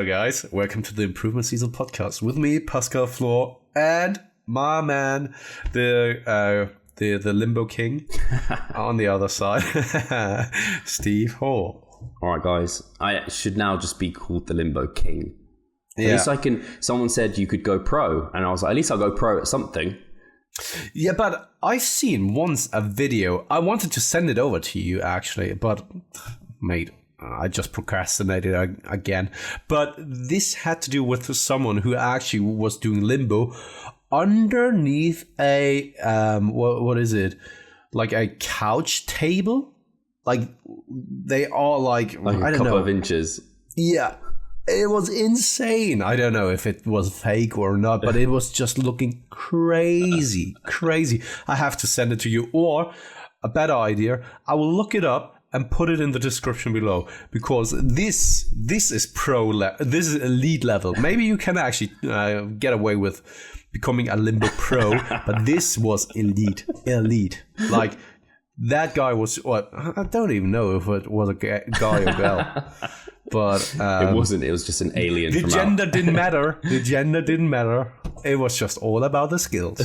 Hello guys, welcome to the Improvement Season podcast with me, Pascal Floor, and my man, the Limbo King on the other side, Steve Hall. All right, guys, I should now just be called the Limbo King. At least I can. Someone said you could go pro, and I was like, at least I'll go pro at something. Yeah, but I've seen once a video. I wanted to send it over to you actually, but mate, I just procrastinated again. But this had to do with someone who actually was doing limbo underneath a what is it? Like a couch table? Like they are like I don't know, a couple of inches. Yeah. It was insane. I don't know if it was fake or not, but it was just looking crazy. I have to send it to you. Or a better idea, I will look it up and put it in the description below, because this is this is elite level. Maybe you can actually get away with becoming a limbo pro, but this was elite. Like that guy was what? I don't even know if it was a guy or girl. But it wasn't. It was just an alien. The gender didn't matter. It was just all about the skills.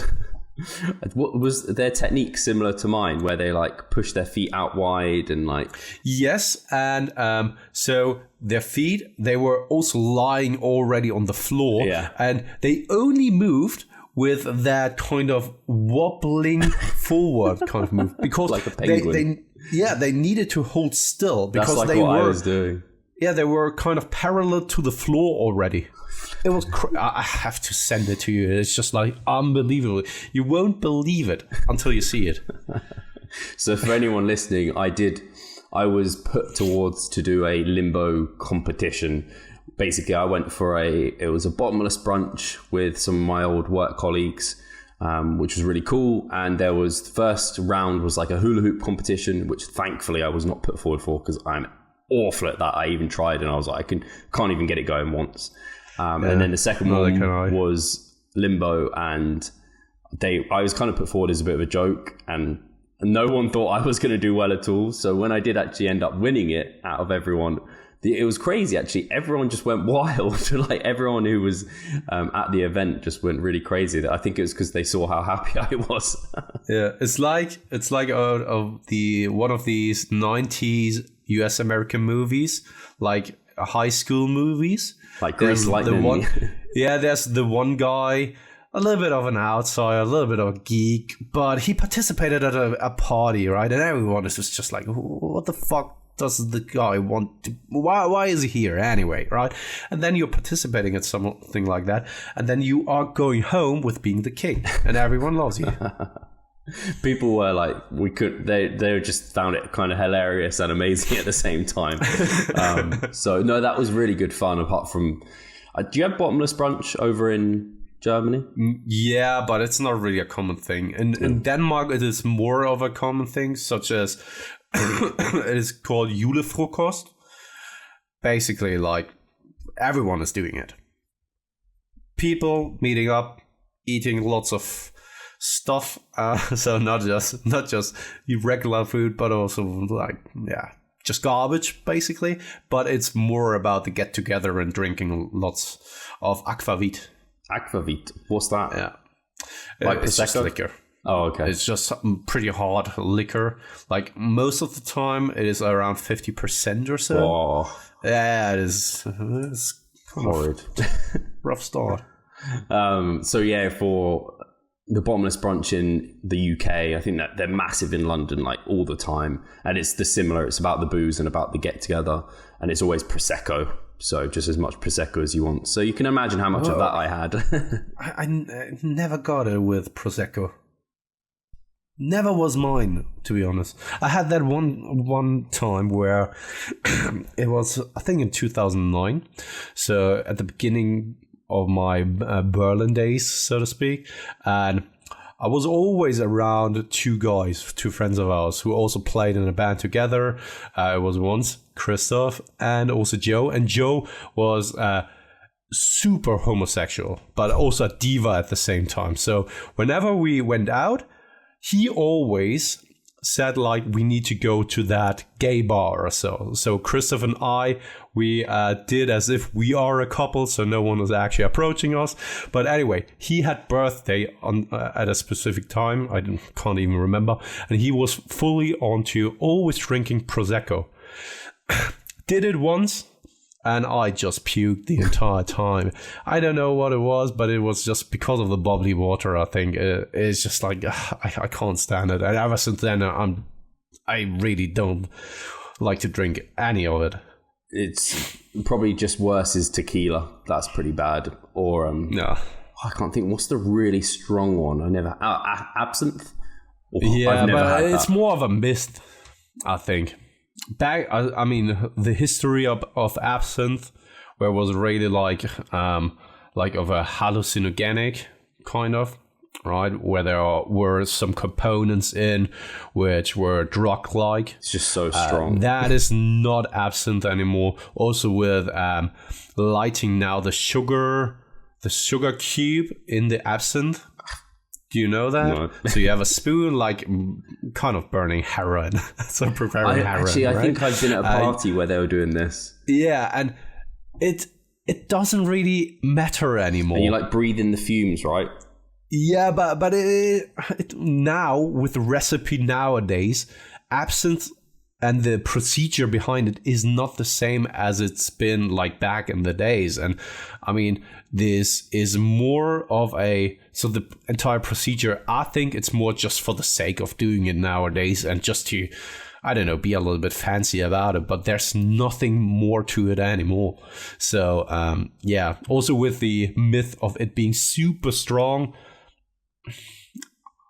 What was their technique similar to mine, where they like push their feet out wide and like? Yes, and so their feet, they were also lying already on the floor, and they only moved with that kind of wobbling forward kind of move, because like a penguin. They needed to hold still because that's like they what were. I was doing. Yeah, they were kind of parallel to the floor already. It was. I have to send it to you. It's just like unbelievable. You won't believe it until you see it. So for anyone listening, I was put towards to do a limbo competition. Basically, I went for it was a bottomless brunch with some of my old work colleagues, which was really cool. And there was the first round was like a hula hoop competition, which thankfully I was not put forward for because I'm awful at that. I even tried and I was like, I can't even get it going once. And then the second one was limbo, and I was kind of put forward as a bit of a joke, and no one thought I was going to do well at all. So when I did actually end up winning it out of everyone, it was crazy actually. Everyone just went wild. Like everyone who was at the event just went really crazy. I think it was because they saw how happy I was. Yeah, it's like one of these 90s US American movies, like high school movies. Like Green Lightning. There's the one guy, a little bit of an outsider, a little bit of a geek, but he participated at a party, right? And everyone is just like, what the fuck does the guy want to, why is he here anyway, right? And then you're participating at something like that, and then you are going home with being the king, and everyone loves you. People were like, they just found it kind of hilarious and amazing at the same time. So no, that was really good fun. Apart from, do you have bottomless brunch over in Germany? Yeah, but it's not really a common thing. In Denmark, it is more of a common thing, such as it is called julefrokost. Basically, like everyone is doing it. People meeting up, eating lots of stuff, so not just regular food, but also like just garbage basically. But it's more about the get together and drinking lots of aquavit. Aquavit, what's that? Yeah, like it's just liquor. Oh, okay. It's just pretty hard liquor. Like most of the time, it is around 50% or so. Oh, yeah, it's horrid. Rough start. So yeah, for the bottomless brunch in the UK, I think that they're massive in London, like all the time. And it's similar. It's about the booze and about the get together. And it's always Prosecco. So just as much Prosecco as you want. So you can imagine how much of that I had. I never got it with Prosecco. Never was mine, to be honest. I had that one time where it was, I think in 2009. So at the beginning of my Berlin days, so to speak. And I was always around two friends of ours who also played in a band together. It was once Christoph and also Joe. And Joe was super homosexual, but also a diva at the same time. So whenever we went out, he always said like we need to go to that gay bar or so. So Christoph and I, we did as if we are a couple, so no one was actually approaching us. But anyway, he had birthday on at a specific time. I can't even remember, and he was fully onto always drinking Prosecco. Did it once, and I just puked the entire time. I don't know what it was, but it was just because of the bubbly water, I think. It's just like, I can't stand it. And ever since then, I really don't like to drink any of it. It's probably just worse is tequila. That's pretty bad. Or, no. I can't think. What's the really strong one? I never... absinthe? Yeah, I've never but had it's that. More of a mist, I think. I mean, the history of absinthe, where it was really like of a hallucinogenic kind of, right? Where there were some components in which were drug-like. It's just so strong. That is not absinthe anymore. Also with lighting now the sugar cube in the absinthe. Do you know that? No. So you have a spoon, like kind of burning heroin. So preparing heroin. Actually, I right? think I've been at a party where they were doing this. Yeah, and it doesn't really matter anymore. And you like breathe in the fumes, right? Yeah, but it now with the recipe nowadays, absinthe and the procedure behind it is not the same as it's been like back in the days. And I mean, this is more of so the entire procedure, I think it's more just for the sake of doing it nowadays and just to, I don't know, be a little bit fancy about it, but there's nothing more to it anymore. So, yeah, also with the myth of it being super strong,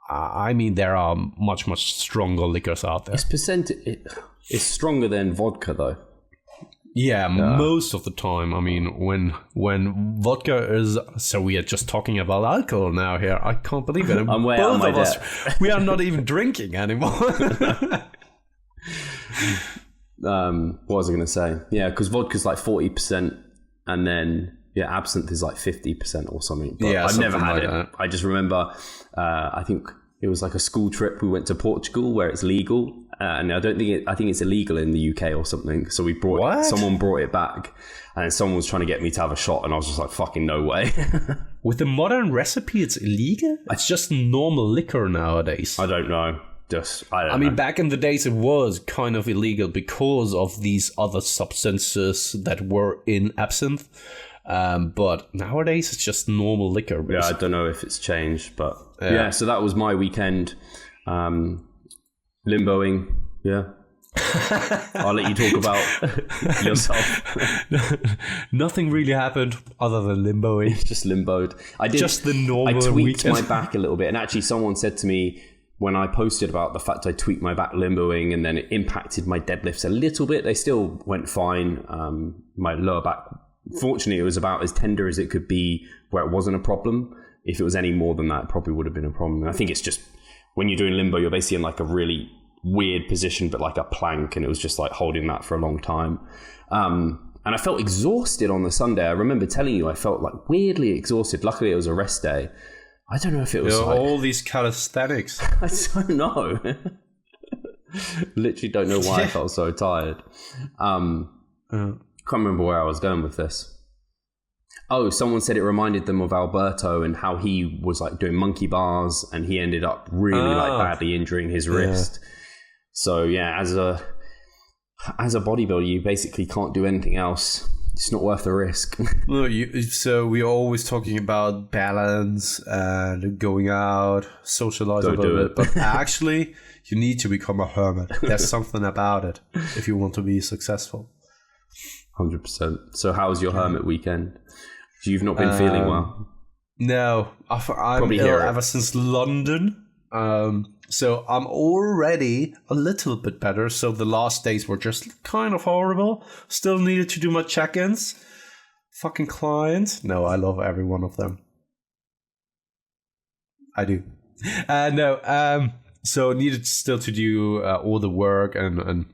I mean, there are much, much stronger liquors out there. It's stronger than vodka, though. Yeah, most of the time. I mean, when vodka is... So we are just talking about alcohol now here. I can't believe it. I'm way out of my depth. We are not even drinking anymore. What was I going to say? Yeah, because vodka's like 40%, and then absinthe is like 50% or something. But Yeah, I've never had like it. that. I just remember, I think it was like a school trip. We went to Portugal where it's legal, and I think it's illegal in the UK or something. So someone brought it back, and someone was trying to get me to have a shot, and I was just like, fucking no way. With the modern recipe, it's illegal? It's just normal liquor nowadays. I don't know. I mean, back in the days, it was kind of illegal because of these other substances that were in absinthe. But nowadays, it's just normal liquor. Yeah, I don't know if it's changed, but yeah. So that was my weekend. Limboing. Yeah. I'll let you talk about yourself. Nothing really happened other than limboing. Just limboed. I did. Just the normal. I tweaked weekend. my back a little bit, and actually, someone said to me when I posted about the fact I tweaked my back limboing, and then it impacted my deadlifts a little bit. They still went fine. My lower back, fortunately, it was about as tender as it could be, where it wasn't a problem. If it was any more than that, it probably would have been a problem. And I think it's just when you're doing limbo, you're basically in like a really weird position, but like a plank, and it was just like holding that for a long time. And I felt exhausted on the Sunday. I remember telling you I felt like weirdly exhausted. Luckily, it was a rest day. I don't know if it was like... all these calisthenics. I don't know. Literally don't know why I felt so tired. Can't remember where I was going with this. Oh, someone said it reminded them of Alberto and how he was like doing monkey bars, and he ended up really like badly injuring his wrist. So yeah, as a bodybuilder, you basically can't do anything else. It's not worth the risk. No, so we're always talking about balance and going out, socialize a little bit. But actually, you need to become a hermit. There's something about it if you want to be successful. 100%. So how was your hermit weekend? You've not been feeling well? No, I'm ill ever since London. So I'm already a little bit better. So the last days were just kind of horrible. Still needed to do my check-ins. Fucking clients. No, I love every one of them. I do. So needed still to do all the work and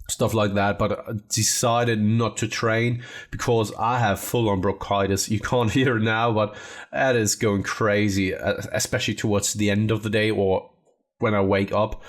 stuff like that, but decided not to train because I have full-on bronchitis. You can't hear it now, but that is going crazy, especially towards the end of the day or when I wake up.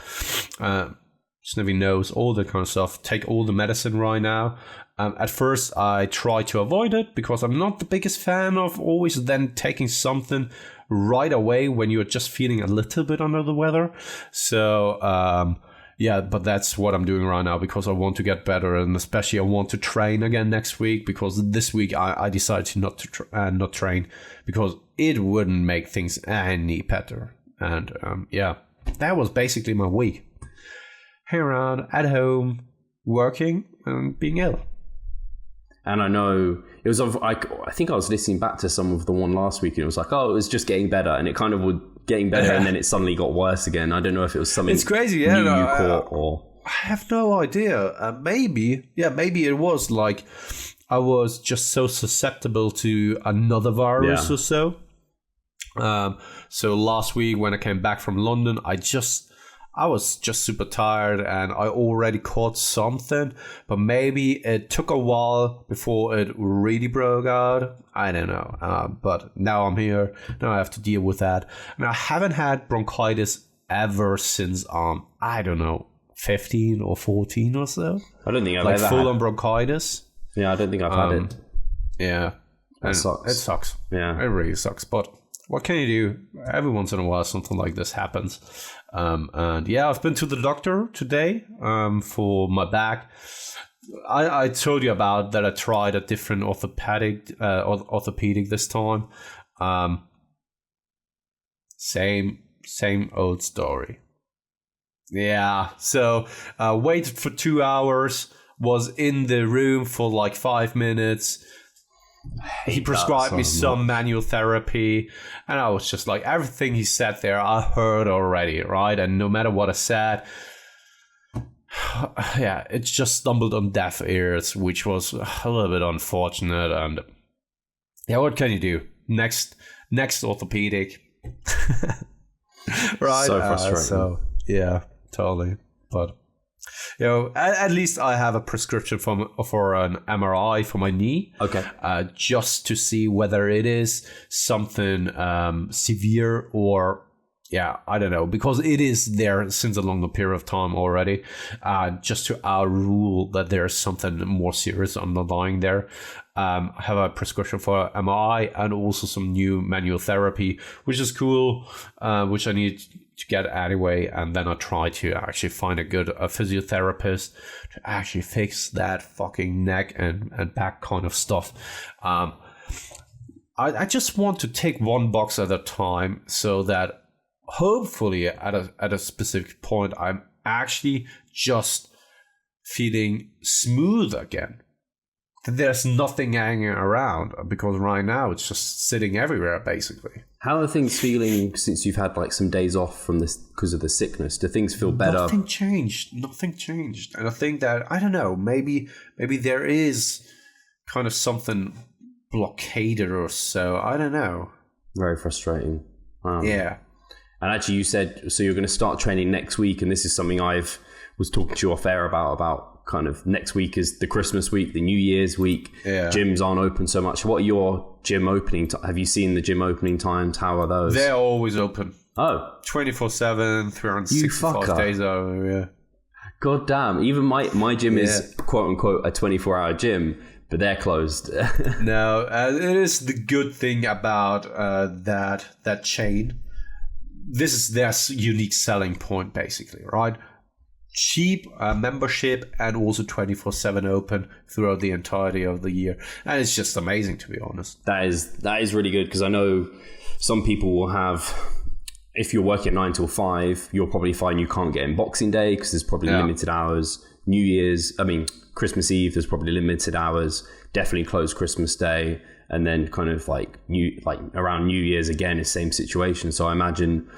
Sniffing nose, all that kind of stuff. Take all the medicine right now. At first, I try to avoid it because I'm not the biggest fan of always then taking something right away when you're just feeling a little bit under the weather. So, but that's what I'm doing right now because I want to get better, and especially I want to train again next week because this week I decided to not train because it wouldn't make things any better. And that was basically my week. Here around at home, working and being ill. And I know it was, I think I was listening back to some of the one last week and it was like, oh, it was just getting better. And it kind of was getting better and then it suddenly got worse again. I don't know if it was something it's crazy, new you caught or... I have no idea. Maybe it was like I was just so susceptible to another virus or so. So last week when I came back from London, I was just super tired and I already caught something, but maybe it took a while before it really broke out. I don't know. But now I'm here. Now I have to deal with that. And I haven't had bronchitis ever since, I don't know, 15 or 14 or so. I don't think I've like ever full had... on bronchitis. Yeah, I don't think I've had it. Yeah. It sucks. It sucks. Yeah. It really sucks. But what can you do? Every once in a while, something like this happens. And yeah, I've been to the doctor today for my back. I told you about that I tried a different orthopedic this time. Same old story. Yeah, so waited for 2 hours, was in the room for like 5 minutes. He prescribed me some manual therapy, and I was just like, everything he said there, I heard already, right? And no matter what I said, yeah, it just stumbled on deaf ears, which was a little bit unfortunate. And yeah, what can you do? Next orthopedic. Right? So frustrating. Yeah, totally. But you know, at least I have a prescription for an MRI for my knee. Okay. Just to see whether it is something severe or, yeah, I don't know, because it is there since a longer period of time already. Just to our rule that there's something more serious underlying there. I have a prescription for MRI and also some new manual therapy, which is cool, which I need to get anyway. And then I try to actually find a good physiotherapist to actually fix that fucking neck and back kind of stuff. I just want to take one box at a time so that hopefully at a specific point I'm actually just feeling smooth again. There's nothing hanging around because right now it's just sitting everywhere basically. How are things feeling since you've had like some days off from this because of the sickness? Do things feel better? Nothing changed. And I think that, I don't know, maybe there is kind of something blockaded or so. I don't know. Very frustrating. Wow. Yeah. And actually you said, so you're going to start training next week, and this is something I've was talking to you off air about kind of next week is the Christmas week, the New Year's week. Yeah. Gyms aren't open so much. What are your gym opening have you seen the gym opening times? How are those? They're always open. Oh. 24/7, 365 days over, yeah. God damn. Even my gym is quote unquote a 24-hour gym, but they're closed. No, it is the good thing about that chain. This is their unique selling point basically, right? Cheap membership and also 24/7 open throughout the entirety of the year, and it's just amazing, to be honest. That is really good, because I know some people will have, if you're working 9 till 5, you'll probably find you can't get in Boxing Day because there's probably limited hours. Christmas Eve, there's probably limited hours. Definitely closed Christmas Day, and then kind of like around New Year's again is same situation. So I imagine,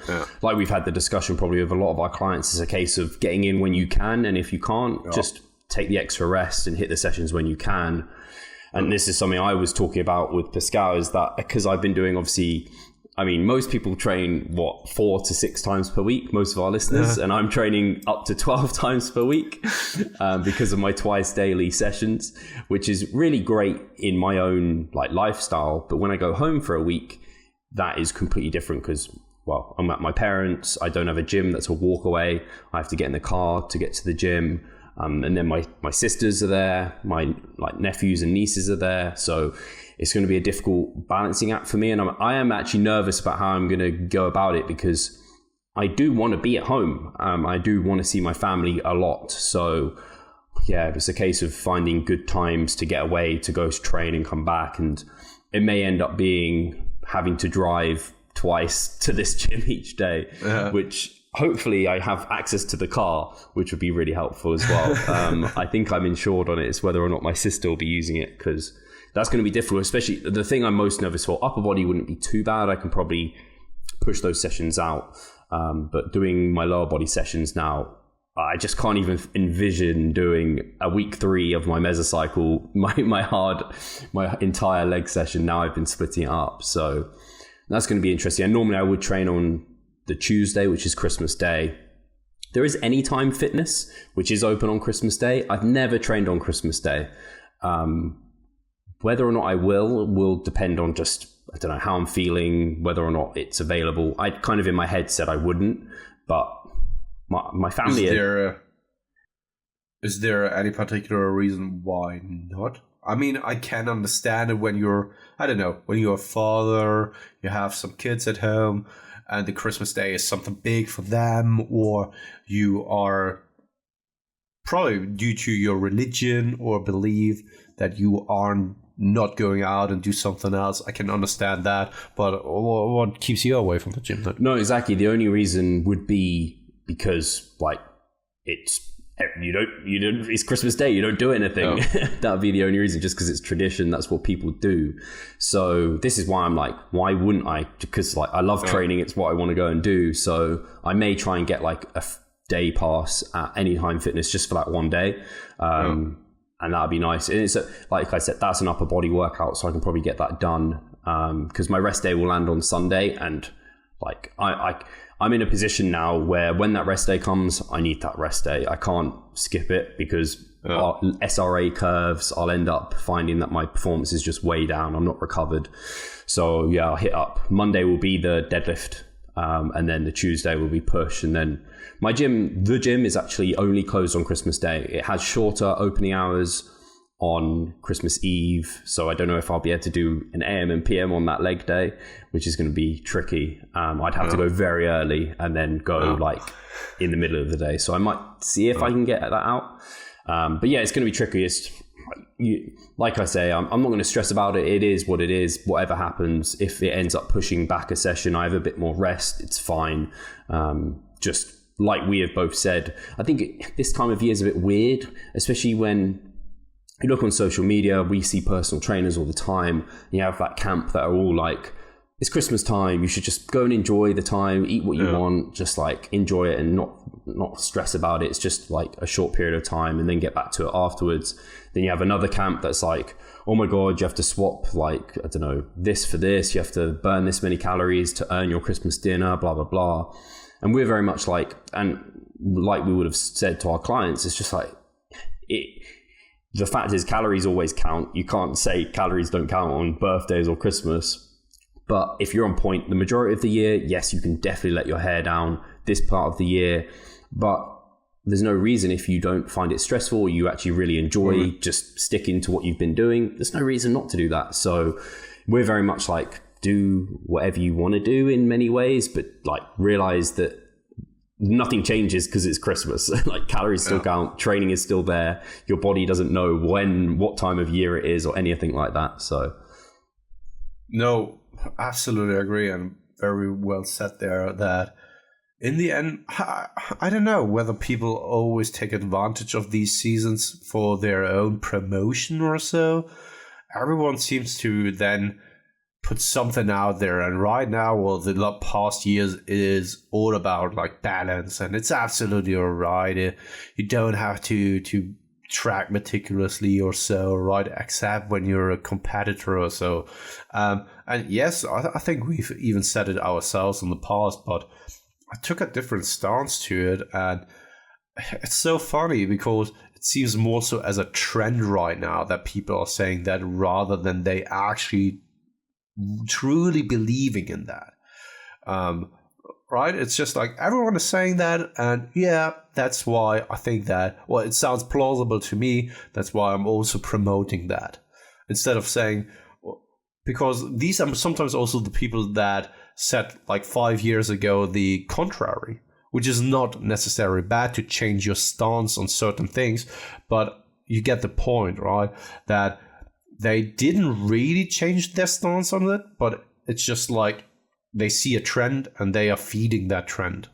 like we've had the discussion probably with a lot of our clients, it's a case of getting in when you can, and if you can't, just take the extra rest and hit the sessions when you can. And this is something I was talking about with Pascal, is that because I've been doing, obviously, I mean, most people train 4 to 6 times per week, most of our listeners, and I'm training up to 12 times per week because of my twice daily sessions, which is really great in my own like lifestyle. But when I go home for a week, that is completely different, because I'm at my parents'. I don't have a gym that's a walk away. I have to get in the car to get to the gym. And then my sisters are there. My nephews and nieces are there. So it's going to be a difficult balancing act for me. And I am actually nervous about how I'm going to go about it, because I do want to be at home. I do want to see my family a lot. So yeah, it's a case of finding good times to get away, to go train and come back. And it may end up being having to drive twice to this gym each day, which hopefully I have access to the car, which would be really helpful as well. I think I'm insured on it. It's whether or not my sister will be using it, because that's going to be difficult, especially the thing I'm most nervous for. Upper body wouldn't be too bad. I can probably push those sessions out. But doing my lower body sessions now, I just can't even envision doing a week 3 of my mesocycle, my entire leg session. Now I've been splitting it up. So that's going to be interesting. And normally I would train on the Tuesday, which is Christmas Day. There is Anytime Fitness, which is open on Christmas Day. I've never trained on Christmas Day. Whether or not I will depend on just, I don't know, how I'm feeling, whether or not it's available. I kind of in my head said I wouldn't, but my family... Is there any particular reason why not? I mean, I can understand it when you're a father, you have some kids at home, and the Christmas Day is something big for them, or you are probably due to your religion or belief that you are not going out and do something else. I can understand that, but what keeps you away from the gym then? No, exactly. The only reason would be because it's Christmas Day, you don't do anything. Oh. That would be the only reason, just because it's tradition. That's what people do. So this is why I'm like, why wouldn't I? Because I love training. It's what I want to go and do. So I may try and get a day pass at Anytime Fitness just for that one day. And that'd be nice. And it's like I said, that's an upper body workout, so I can probably get that done. Because my rest day will land on Sunday, and I'm in a position now where when that rest day comes, I need that rest day. I can't skip it, because our SRA curves, I'll end up finding that my performance is just way down. I'm not recovered. So yeah, I'll hit up. Monday will be the deadlift, and then the Tuesday will be push. And then the gym is actually only closed on Christmas Day. It has shorter opening hours on Christmas Eve, so I don't know if I'll be able to do an AM and PM on that leg day, which is going to be tricky. I'd have to go very early and then go in the middle of the day, so I might see if I can get that out. But yeah, it's going to be tricky. Like I say, I'm not going to stress about it. It is what it is. Whatever happens, if it ends up pushing back a session, I have a bit more rest, it's fine. Just like we have both said, I think this time of year is a bit weird, especially when you look on social media. We see personal trainers all the time. You have that camp that are all like, it's Christmas time, you should just go and enjoy the time, eat what you want, just enjoy it and not stress about it. It's just a short period of time, and then get back to it afterwards. Then you have another camp that's like, oh my God, you have to swap I don't know, this for this, you have to burn this many calories to earn your Christmas dinner, blah, blah, blah. And we're very much like we would have said to our clients, it's just the fact is, calories always count. You can't say calories don't count on birthdays or Christmas. But if you're on point the majority of the year, yes, you can definitely let your hair down this part of the year. But there's no reason, if you don't find it stressful, or you actually really enjoy just sticking to what you've been doing, there's no reason not to do that. So we're very much do whatever you want to do in many ways, but realize that nothing changes because it's Christmas. Calories still count, training is still there, your body doesn't know what time of year it is or anything like that. So no, absolutely agree, and very well said there, that in the end, I don't know whether people always take advantage of these seasons for their own promotion or so. Everyone seems to then put something out there, and right now, the past years is all about balance, and it's absolutely all right. You don't have to track meticulously or so, right, except when you're a competitor or so. And yes, I think we've even said it ourselves in the past, but I took a different stance to it, and it's so funny because it seems more so as a trend right now that people are saying that, rather than they actually truly believing in that. right? It's just like everyone is saying that, and yeah, that's why I think that. Well, it sounds plausible to me. That's why I'm also promoting that instead of saying, because these are sometimes also the people that said like 5 years ago the contrary, which is not necessarily bad to change your stance on certain things, but you get the point, right? That they didn't really change their stance on it, but it's just like they see a trend and they are feeding that trend.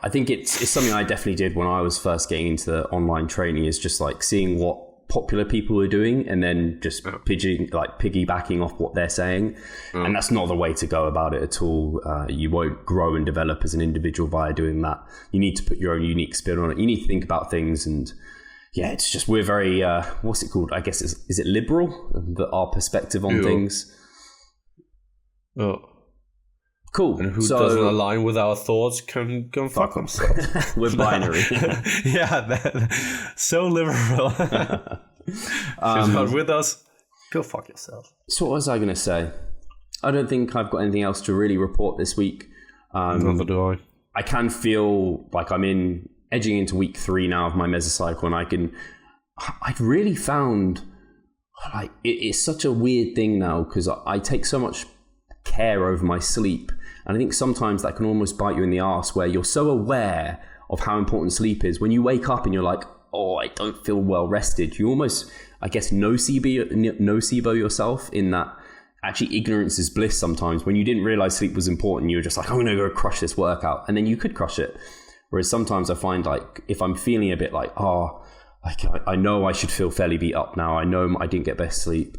I think it's something I definitely did when I was first getting into the online training, is just like seeing what popular people are doing and then just piggybacking off what they're saying. And that's not the way to go about it at all. You won't grow and develop as an individual by doing that. You need to put your own unique spin on it. You need to think about things, and yeah, it's just, we're very, what's it called? I guess, is it liberal? Our perspective on things. Oh. Cool. And who doesn't align with our thoughts can go fuck themselves. We're binary. Yeah, so liberal. If you're not with us, go fuck yourself. So what was I going to say? I don't think I've got anything else to really report this week. Neither do I. I can feel like I'm edging into week 3 now of my mesocycle, and I've really found like it's such a weird thing now, because I take so much care over my sleep, and I think sometimes that can almost bite you in the arse, where you're so aware of how important sleep is. When you wake up and you're like, oh, I don't feel well rested, you almost, I guess, nocebo yourself, in that actually ignorance is bliss sometimes. When you didn't realize sleep was important, you were just like, I'm gonna go crush this workout, and then you could crush it. Whereas sometimes I find, like, if I'm feeling a bit like, I know I should feel fairly beat up now, I know I didn't get best sleep,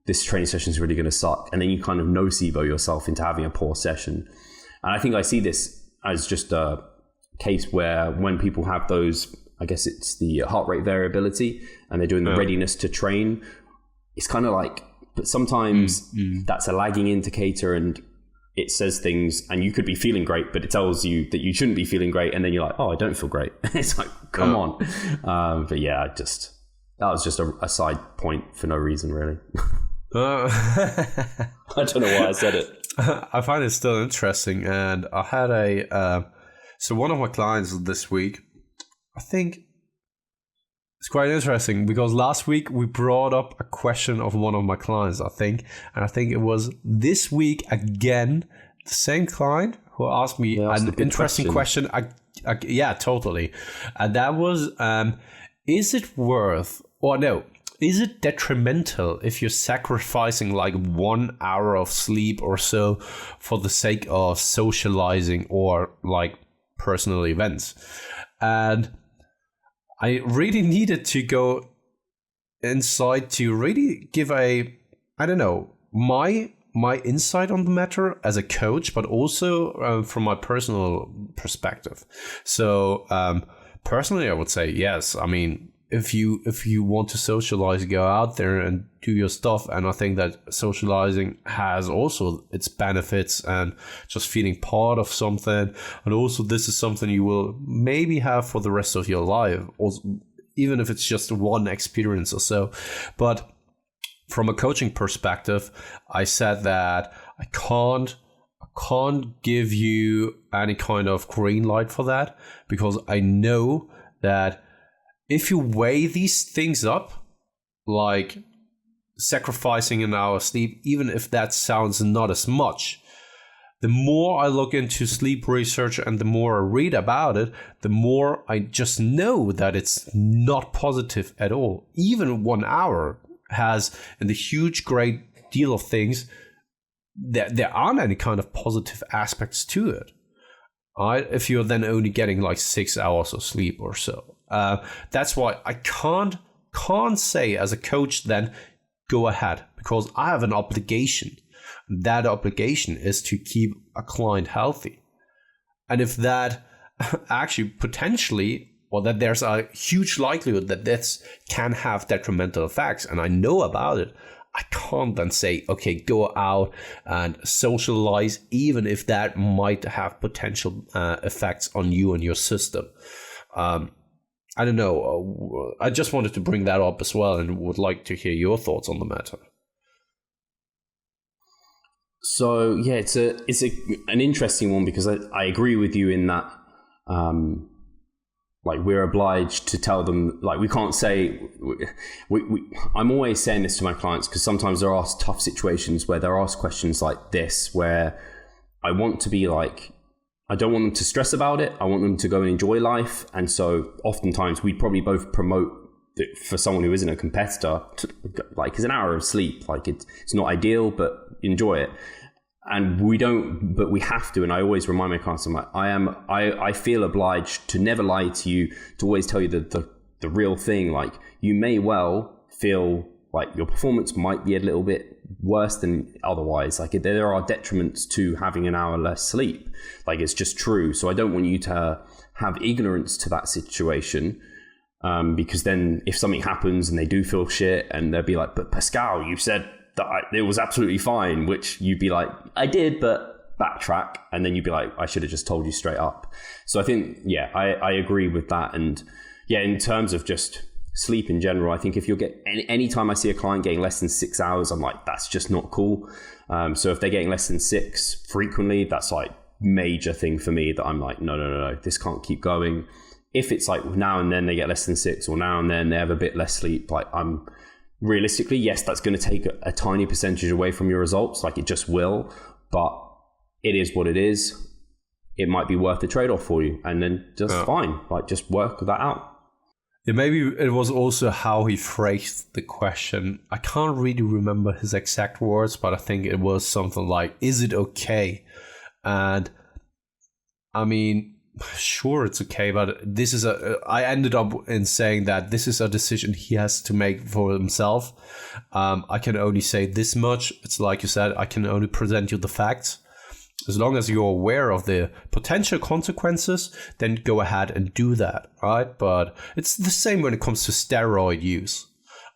this training session is really going to suck. And then you kind of nocebo yourself into having a poor session. And I think I see this as just a case where when people have those, I guess it's the heart rate variability, and they're doing the readiness to train, it's kind of like, but sometimes that's a lagging indicator, and it says things, and you could be feeling great, but it tells you that you shouldn't be feeling great. And then you're like, oh, I don't feel great. It's like, come on. But yeah, that was just a side point for no reason, really. I don't know why I said it. I find it still interesting, and I had so one of my clients this week, I think it's quite interesting, because last week we brought up a question of one of my clients, I think, and I think it was this week again, the same client who asked me an interesting question. Yeah, totally. And that was, is it detrimental if you're sacrificing like 1 hour of sleep or so for the sake of socializing or like personal events? And I really needed to go inside to really give my insight on the matter as a coach, but also from my personal perspective. So personally, I would say yes. I mean, if you want to socialize, go out there and do your stuff. And I think that socializing has also its benefits, and just feeling part of something. And also, this is something you will maybe have for the rest of your life, also, even if it's just one experience or so. But from a coaching perspective, I said that I can't give you any kind of green light for that, because I know that if you weigh these things up, like sacrificing an hour of sleep, even if that sounds not as much, the more I look into sleep research and the more I read about it, the more I just know that it's not positive at all. Even 1 hour has, in the huge great deal of things, there aren't any kind of positive aspects to it. Right? If you're then only getting like 6 hours of sleep or so. That's why I can't say as a coach then, go ahead, because I have an obligation. That obligation is to keep a client healthy. And if that actually potentially, or that there's a huge likelihood that this can have detrimental effects, and I know about it, I can't then say, okay, go out and socialize, even if that might have potential effects on you and your system. I don't know. I just wanted to bring that up as well, and would like to hear your thoughts on the matter. So yeah, it's an interesting one because I agree with you in that, like we're obliged to tell them, like we can't say, I'm always saying this to my clients because sometimes there are tough situations where they're asked questions like this, where I want to be like, I don't want them to stress about it. I want them to go and enjoy life. And so oftentimes we'd probably both promote that for someone who isn't a competitor, like it's an hour of sleep. Like it's not ideal, but enjoy it. And we don't, but we have to. And I always remind my clients, I'm like, I feel obliged to never lie to you, to always tell you the real thing. Like you may well feel like your performance might be a little bit worse than otherwise. Like there are detriments to having an hour less sleep. Like it's just true. So I don't want you to have ignorance to that situation. Because then if something happens and they do feel shit and they'll be like, but Pascal, you said that it was absolutely fine, which you'd be like, I did, but backtrack. And then you'd be like, I should have just told you straight up. So I think, yeah, I agree with that. And yeah, in terms of just sleep in general, I think if you'll get anytime I see a client getting less than 6 hours, I'm like, that's just not cool. So if they're getting less than 6 frequently, that's like major thing for me that I'm like, no, this can't keep going. If it's like now and then they get less than 6 or now and then they have a bit less sleep, like I'm realistically, yes, that's going to take a tiny percentage away from your results. Like it just will, but it is what it is. It might be worth the trade-off for you and then just fine. Like just work that out. Yeah, maybe it was also how he phrased the question. I can't really remember his exact words, but I think it was something like, is it okay? And I mean, sure, it's okay, but this is I ended up in saying that this is a decision he has to make for himself. I can only say this much. It's like you said, I can only present you the facts. As long as you're aware of the potential consequences, then go ahead and do that, right? But it's the same when it comes to steroid use.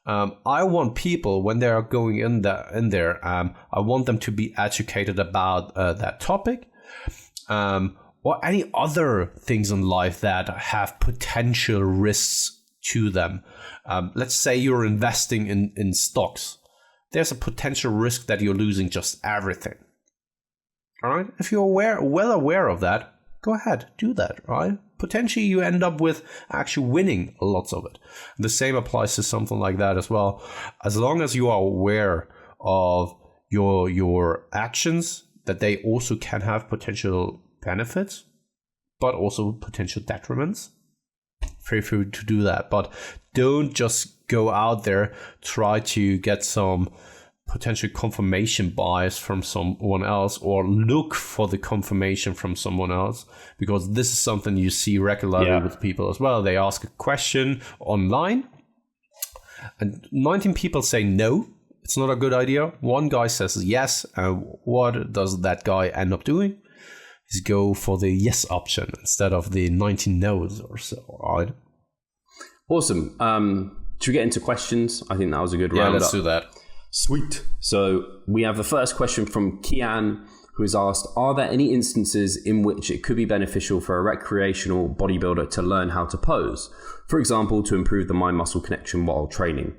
I want people, when they are going in there, I want them to be educated about that topic. Or any other things in life that have potential risks to them. Let's say you're investing in stocks. There's a potential risk that you're losing just everything. All right? If you're well aware of that, go ahead, do that, right? Potentially you end up with actually winning lots of it. The same applies to something like that as well. As long as you are aware of your actions, that they also can have potential benefits, but also potential detriments. Feel free to do that, but don't just go out there, try to get some potential confirmation bias from someone else or look for the confirmation from someone else, because this is something you see regularly with people as well. They ask a question online and 19 people say no, it's not a good idea. One guy says yes, and what does that guy end up doing? Is go for the yes option instead of the 19 no's or so, right? Awesome. Should we get into questions? I think that was a good roundup. Yeah, let's do that. Sweet. So we have the first question from Kian, who has asked, are there any instances in which it could be beneficial for a recreational bodybuilder to learn how to pose? For example, to improve the mind-muscle connection while training.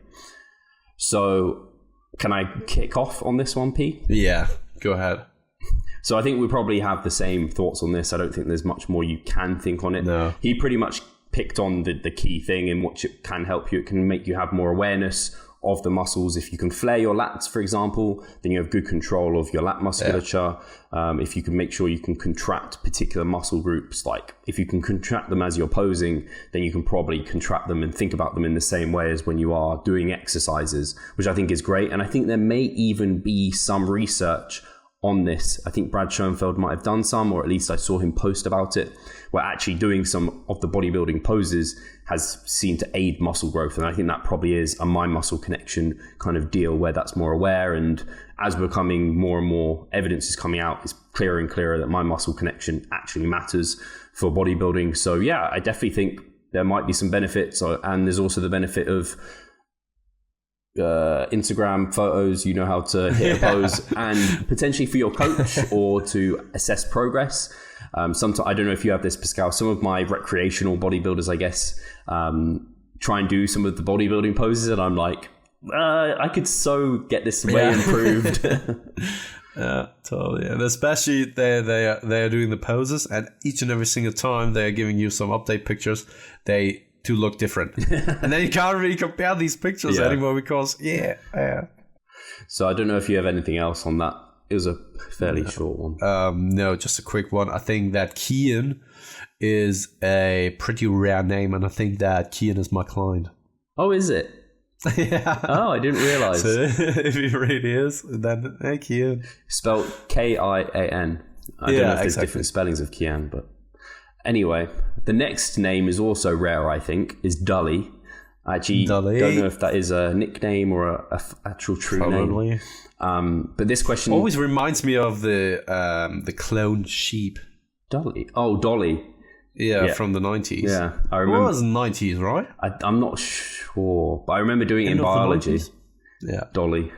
So can I kick off on this one, P? Yeah, go ahead. So I think we probably have the same thoughts on this. I don't think there's much more you can think on it. No. He pretty much picked on the key thing in which it can help you. It can make you have more awareness of the muscles. If you can flare your lats, for example, then you have good control of your lat musculature. Yeah. If you can make sure you can contract particular muscle groups, like if you can contract them as you're posing, then you can probably contract them and think about them in the same way as when you are doing exercises, which I think is great. And I think there may even be some research on this. I think Brad Schoenfeld might have done some, or at least I saw him post about it, where actually doing some of the bodybuilding poses has seemed to aid muscle growth. And I think that probably is a mind muscle connection kind of deal where that's more aware. And as we're becoming more and more evidence is coming out, it's clearer and clearer that mind muscle connection actually matters for bodybuilding. So yeah, I definitely think there might be some benefits. And there's also the benefit of Instagram photos, you know how to hit a pose, and potentially for your coach or to assess progress. Sometimes, I don't know if you have this, Pascal, some of my recreational bodybuilders, I guess, try and do some of the bodybuilding poses, and I'm like, I could so get this way improved. Yeah, totally. And especially they're doing the poses, and each and every single time they're giving you some update pictures, they do look different. And then you can't really compare these pictures anymore because, So I don't know if you have anything else on that. It was a fairly short one. No, just a quick one. I think that Kian is a pretty rare name, and I think that Kian is my client. Oh, is it? Yeah. Oh, I didn't realise. So if he really is, then hey, Kian. Spelled Kian. I don't know if there's different spellings of Kian, but anyway, the next name is also rare, I think, is Dully. I actually don't know if that is a nickname or a actual true name. But this question always reminds me of the cloned sheep. Dolly. Oh, Dolly. Yeah, from the 90s. Yeah, I remember. It was 90s, right? I'm not sure, but I remember doing it in biology. Yeah. Dolly.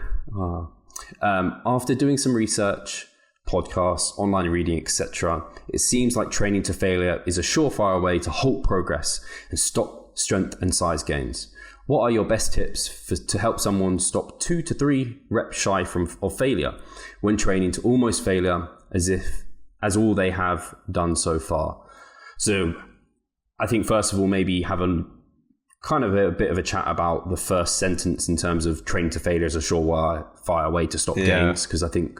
After doing some research, podcasts, online reading, etc., it seems like training to failure is a surefire way to halt progress and stop strength and size gains. What are your best tips to help someone stop 2 to 3 reps shy of failure when training to almost failure as all they have done so far? So I think first of all, maybe have a bit of a chat about the first sentence in terms of training to failure as a surefire way to stop gains, because I think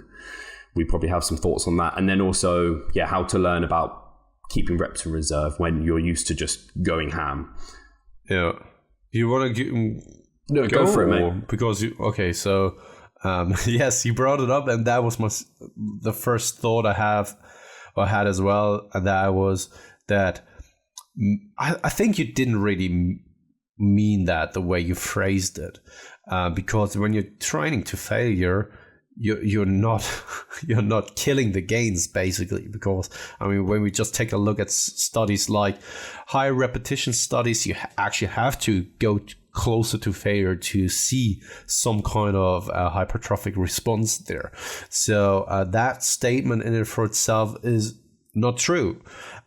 we probably have some thoughts on that. And then also, how to learn about keeping reps in reserve when you're used to just going ham. Yeah. You want to go for it, mate. Because yes, you brought it up, and that was the first thought I had as well, and that was that I think you didn't really mean that the way you phrased it, because when you're training to failure, you're not killing the gains, basically, because when we just take a look at studies like high repetition studies, you actually have to go closer to failure to see some kind of hypertrophic response there. So that statement in it for itself is not true.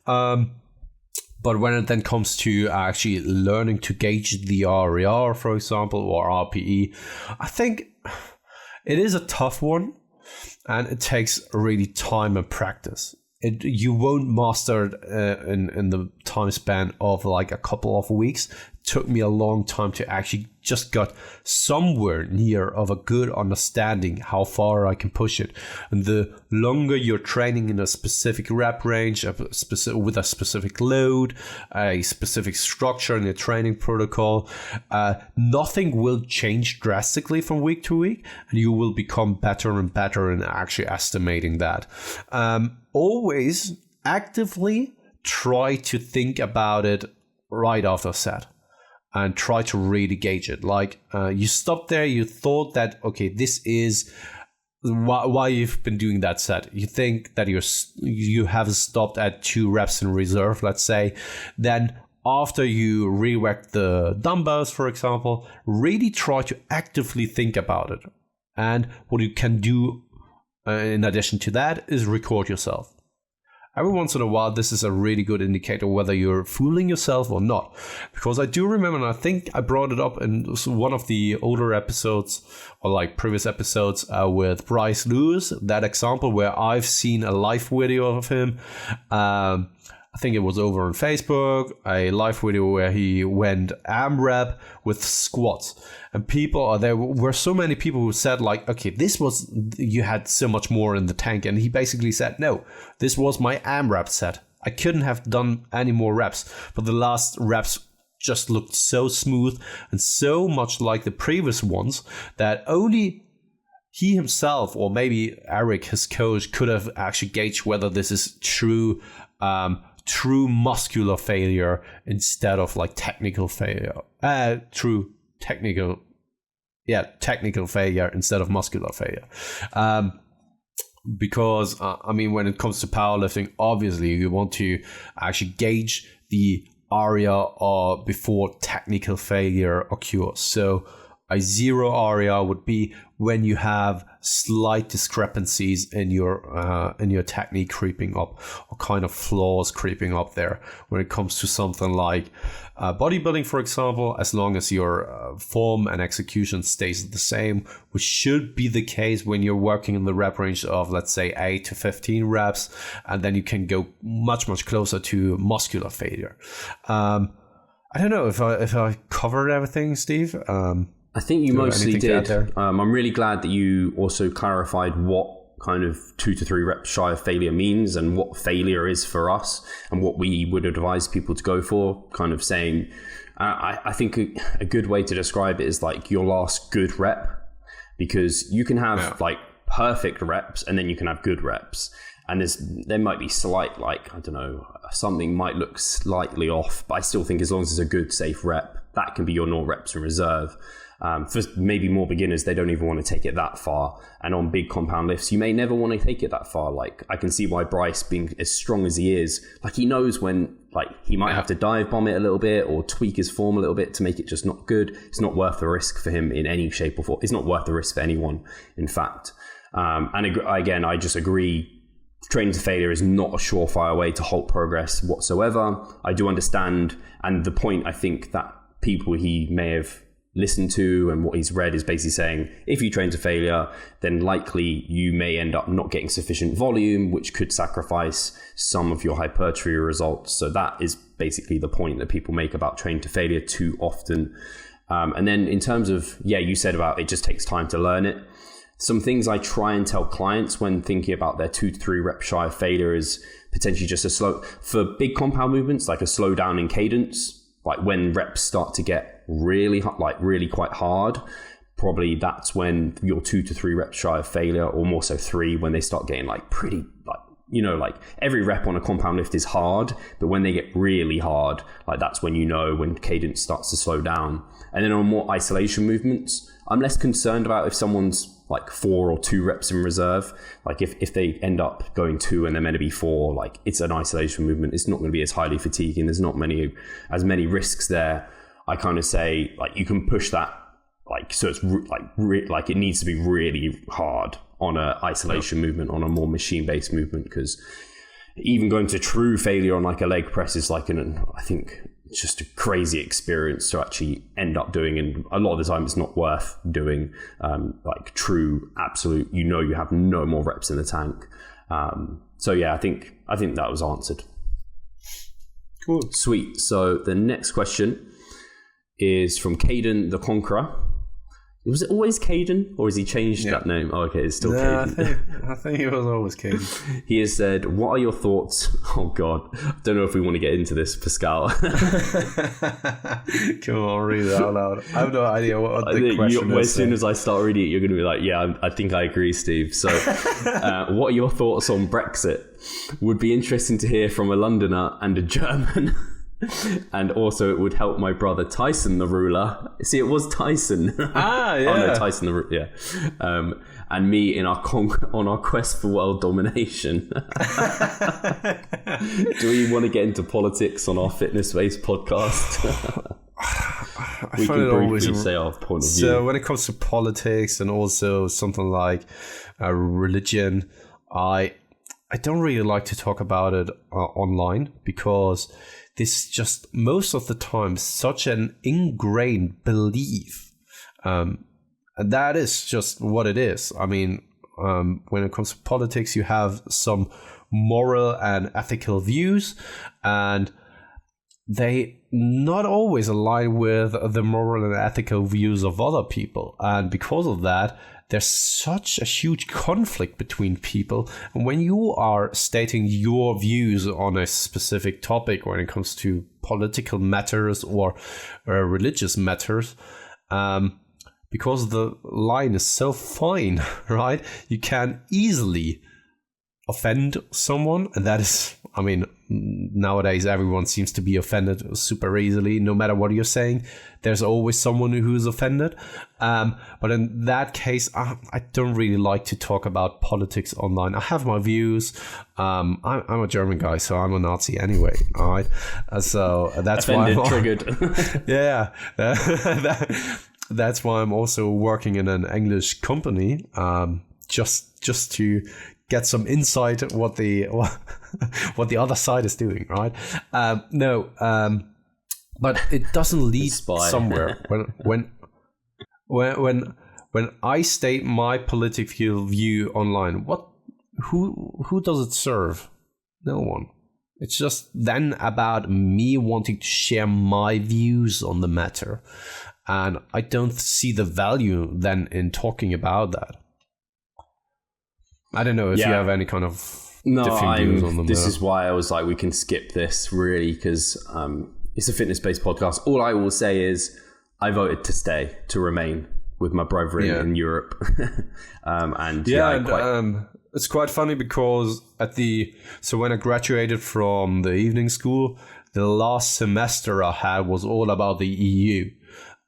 But when it then comes to actually learning to gauge the RER, for example, or RPE, I think it is a tough one, and it takes really time and practice. You won't master it in the time span of like a couple of weeks. It took me a long time to actually just got somewhere near of a good understanding how far I can push it. And the longer you're training in a specific rep range, with a specific load, a specific structure in your training protocol, nothing will change drastically from week to week, and you will become better and better in actually estimating that. Always actively try to think about it right after a set and try to really gauge it. Like you stopped there, you thought that, okay, this is why you've been doing that set. You think that you have stopped at 2 reps in reserve, let's say. Then after you re-rack the dumbbells, for example, really try to actively think about it. And what you can do in addition to that is record yourself. Every once in a while, this is a really good indicator whether you're fooling yourself or not. Because I do remember, and I think I brought it up in one of the older episodes, or like previous episodes with Bryce Lewis, that example where I've seen a live video of him. I think it was over on Facebook, a live video where he went AMRAP with squats. And there were so many people who said like, okay, you had so much more in the tank. And he basically said, no, this was my AMRAP set. I couldn't have done any more reps, but the last reps just looked so smooth and so much like the previous ones that only he himself, or maybe Eric, his coach, could have actually gauged whether this is true muscular failure instead of like technical failure. Technical failure instead of muscular failure. Because when it comes to powerlifting, obviously you want to actually gauge the area before technical failure occurs. So a zero area would be when you have slight discrepancies in your technique creeping up, or kind of flaws creeping up there. When it comes to something like bodybuilding, for example, as long as your form and execution stays the same, which should be the case when you're working in the rep range of, let's say, 8 to 15 reps, and then you can go much, much closer to muscular failure. I don't know if I covered everything, Steve. I think you mostly did. I'm really glad that you also clarified what kind of 2 to 3 reps shy of failure means, and what failure is for us, and what we would advise people to go for. Kind of saying, I think a good way to describe it is like your last good rep, because you can have like perfect reps, and then you can have good reps. And there might be slight, like, I don't know, something might look slightly off, but I still think as long as it's a good, safe rep, that can be your normal reps in reserve. For maybe more beginners, they don't even want to take it that far. And on big compound lifts, you may never want to take it that far. Like, I can see why Bryce, being as strong as he is, like, he knows when, like, he might have to dive bomb it a little bit or tweak his form a little bit to make it just not good. It's not worth the risk for him in any shape or form. It's not worth the risk for anyone, in fact. And again, I just agree. Training to failure is not a surefire way to halt progress whatsoever. I do understand, and the point I think that people he may have listened to and what he's read is basically saying, if you train to failure, then likely you may end up not getting sufficient volume, which could sacrifice some of your hypertrophy results. So that is basically the point that people make about training to failure too often. And then in terms of, you said about it just takes time to learn it. Some things I try and tell clients when thinking about their 2 to 3 rep shy of failure is potentially just for big compound movements, like a slow down in cadence, like when reps start to get really quite hard, probably that's when your 2 to 3 reps shy of failure, or more so 3, when they start getting like pretty, like, you know, like every rep on a compound lift is hard, but when they get really hard, like that's when you know when cadence starts to slow down. And then on more isolation movements, I'm less concerned about if someone's like 4 or 2 reps in reserve. Like if they end up going 2 and they're meant to be 4, like it's an isolation movement. It's not going to be as highly fatiguing. There's not as many risks there. I kind of say like you can push that, like, so it's like it needs to be really hard on a isolation movement, on a more machine-based movement, because even going to true failure on like a leg press is like I think it's just a crazy experience to actually end up doing, and a lot of the time it's not worth doing. Like true absolute, you have no more reps in the tank. So yeah, I think that was answered. Cool, sweet. So the next question is from Caden the Conqueror. Was it always Caden, or has he changed that name? Oh, okay, it's still Caden. I think it was always Caden. He has said, what are your thoughts? Oh, God. I don't know if we want to get into this, Pascal. Come on, read it out loud. I have no idea what the question is. As soon as I start reading it, you're going to be like, yeah, I think I agree, Steve. So what are your thoughts on Brexit? Would be interesting to hear from a Londoner and a German. And also it would help my brother Tyson the Ruler. See, it was Tyson. Ah, yeah. Oh, no, Tyson the Ruler, yeah. And me on our quest for world domination. Do we want to get into politics on our fitness-based podcast? We can briefly say our point of view. So when it comes to politics and also something like religion, I don't really like to talk about it online, because this just most of the time such an ingrained belief, and that is just what it is. I mean, when it comes to politics, you have some moral and ethical views, and they not always align with the moral and ethical views of other people, and because of that, there's such a huge conflict between people. And when you are stating your views on a specific topic when it comes to political matters or religious matters, because the line is so fine, right? You can easily offend someone, and that is, I mean, nowadays everyone seems to be offended super easily. No matter what you're saying, there's always someone who's offended. But in that case, I don't really like to talk about politics online. I have my views. I'm a German guy, so I'm a Nazi anyway. All right, so that's offended, why I'm triggered. Yeah. that's why I'm also working in an English company, just to get some insight what the what the other side is doing, right? But it doesn't lead somewhere. When I state my political view online, who does it serve? No one. It's just then about me wanting to share my views on the matter. And I don't see the value then in talking about that. I don't know if you have any kind of different views on them. This is why I was like, we can skip this really, because it's a fitness-based podcast. All I will say is I voted to remain with my brethren in Europe. It's quite funny because when I graduated from the evening school, the last semester I had was all about the EU.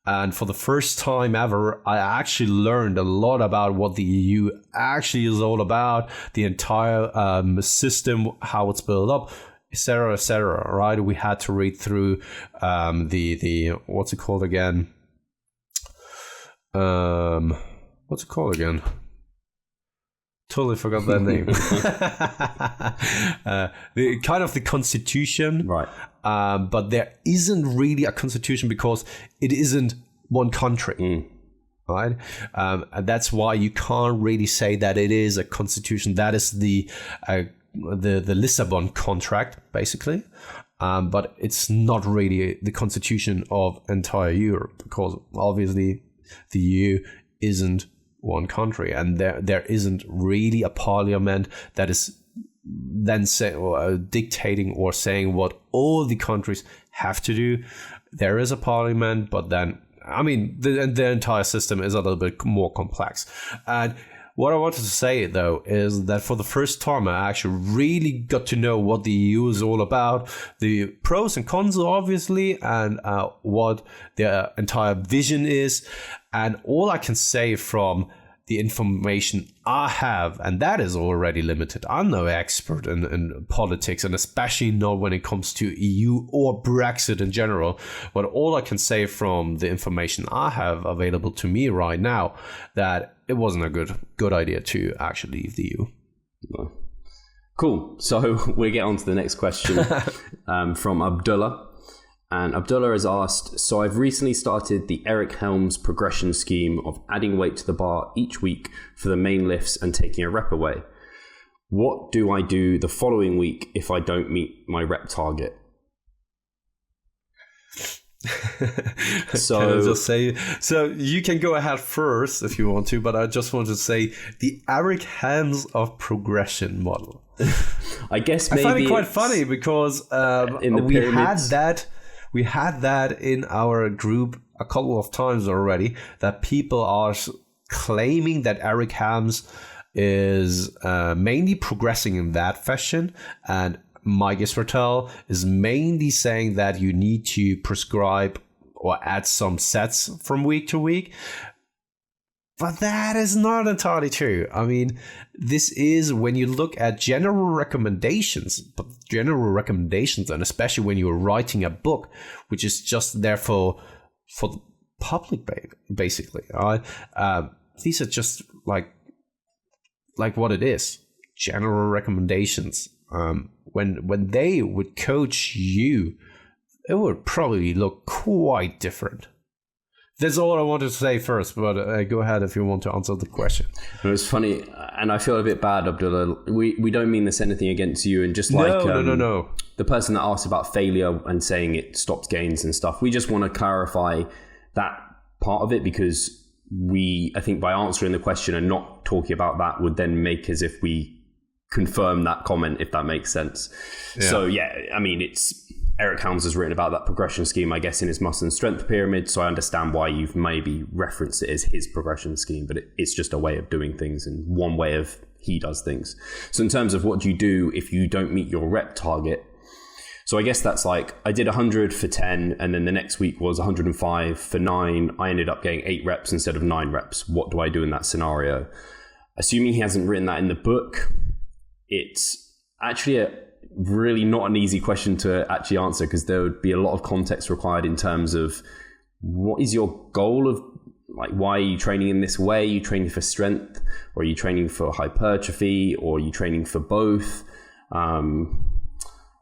And for the first time ever, I actually learned a lot about what the EU actually is all about, the entire system, how it's built up, etc., right? We had to read through the what's it called again? Totally forgot that name. The kind of the constitution, right? But there isn't really a constitution because it isn't one country, right? And that's why you can't really say that it is a constitution. That is the Lisbon contract, basically. But it's not really the constitution of entire Europe because obviously the EU isn't one country, and there isn't really a parliament that is then dictating or saying what all the countries have to do. There is a parliament, but then the entire system is a little bit more complex. And what I wanted to say though is that for the first time I actually really got to know what the EU is all about, the pros and cons obviously, and what their entire vision is. And all I can say from the information I have, and that is already limited. I'm no expert in politics, and especially not when it comes to EU or Brexit in general. But all I can say from the information I have available to me right now, that it wasn't a good idea to actually leave the EU. Cool. So we'll get on to the next question from Abdullah. And Abdullah has asked, so I've recently started the Eric Helms progression scheme of adding weight to the bar each week for the main lifts and taking a rep away. What do I do the following week if I don't meet my rep target? So you can go ahead first if you want to, but I just want to say the Eric Helms of progression model. I guess maybe I find it quite funny because we had that in our group a couple of times already, that people are claiming that Eric Helms is mainly progressing in that fashion, and Mike Isfertel is mainly saying that you need to prescribe or add some sets from week to week. But that is not entirely true. I mean, this is when you look at general recommendations, and especially when you're writing a book, which is just there for the public, basically. These are just like what it is, general recommendations. When they would coach you, it would probably look quite different. That's all I wanted to say first, but go ahead if you want to answer the question. It was funny, and I feel a bit bad, Abdullah. We don't mean this anything against you, and just like no. The person that asked about failure and saying it stopped gains and stuff, we just want to clarify that part of it, because I think by answering the question and not talking about that would then make as if we confirm that comment, if that makes sense. Yeah. So I mean, Eric Helms has written about that progression scheme, I guess, in his muscle and strength pyramid. So I understand why you've maybe referenced it as his progression scheme, but it's just a way of doing things and one way of he does things. So in terms of what do you do if you don't meet your rep target? So I guess that's like, I did 100 for 10, and then the next week was 105 for 9. I ended up getting 8 reps instead of 9 reps. What do I do in that scenario? Assuming he hasn't written that in the book, it's actually really not an easy question to actually answer, because there would be a lot of context required in terms of what is your goal of like, why are you training in this way? Are you training for strength, or are you training for hypertrophy, or are you training for both?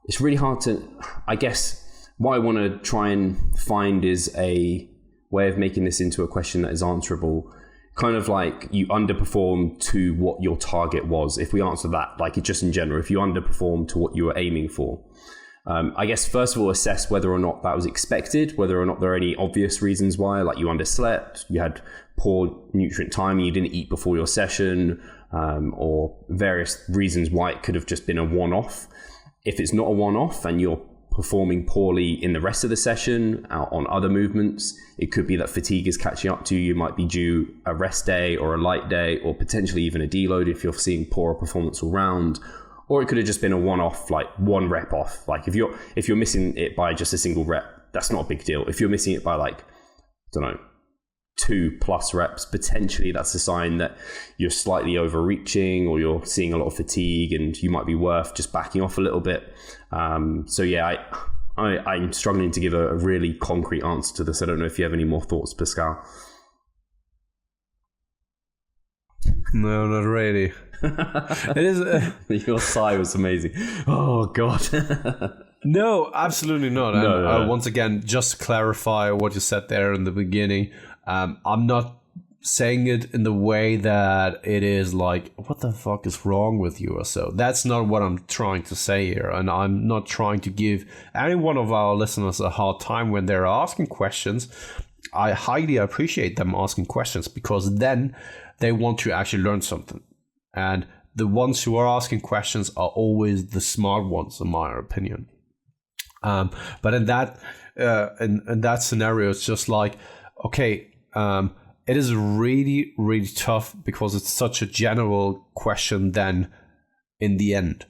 It's really hard to, I guess, what I want to try and find is a way of making this into a question that is answerable. Kind of like you underperform to what your target was. If we answer that, like just in general, if you underperform to what you were aiming for, I guess first of all, assess whether or not that was expected, whether or not there are any obvious reasons why, like you underslept, you had poor nutrient timing, you didn't eat before your session, or various reasons why it could have just been a one-off. If it's not a one-off and you're performing poorly in the rest of the session on other movements, it could be that fatigue is catching up to you. You might be due a rest day or a light day, or potentially even a deload if you're seeing poorer performance all round. Or it could have just been a one-off, like one rep off. Like if you're missing it by just a single rep, that's not a big deal. If you're missing it by like, I don't know, 2+ reps, potentially that's a sign that you're slightly overreaching, or you're seeing a lot of fatigue, and you might be worth just backing off a little bit. So yeah, I'm struggling to give a really concrete answer to this. I don't know if you have any more thoughts, Pascal. No, not really. It is. Your sigh was amazing. Oh God. No, absolutely not. And once again, just to clarify what you said there in the beginning, I'm not saying it in the way that it is like, what the fuck is wrong with you or so. That's not what I'm trying to say here. And I'm not trying to give any one of our listeners a hard time when they're asking questions. I highly appreciate them asking questions, because then they want to actually learn something. And the ones who are asking questions are always the smart ones, in my opinion. But in that scenario, it's just like, okay, it is really, really tough, because it's such a general question then in the end.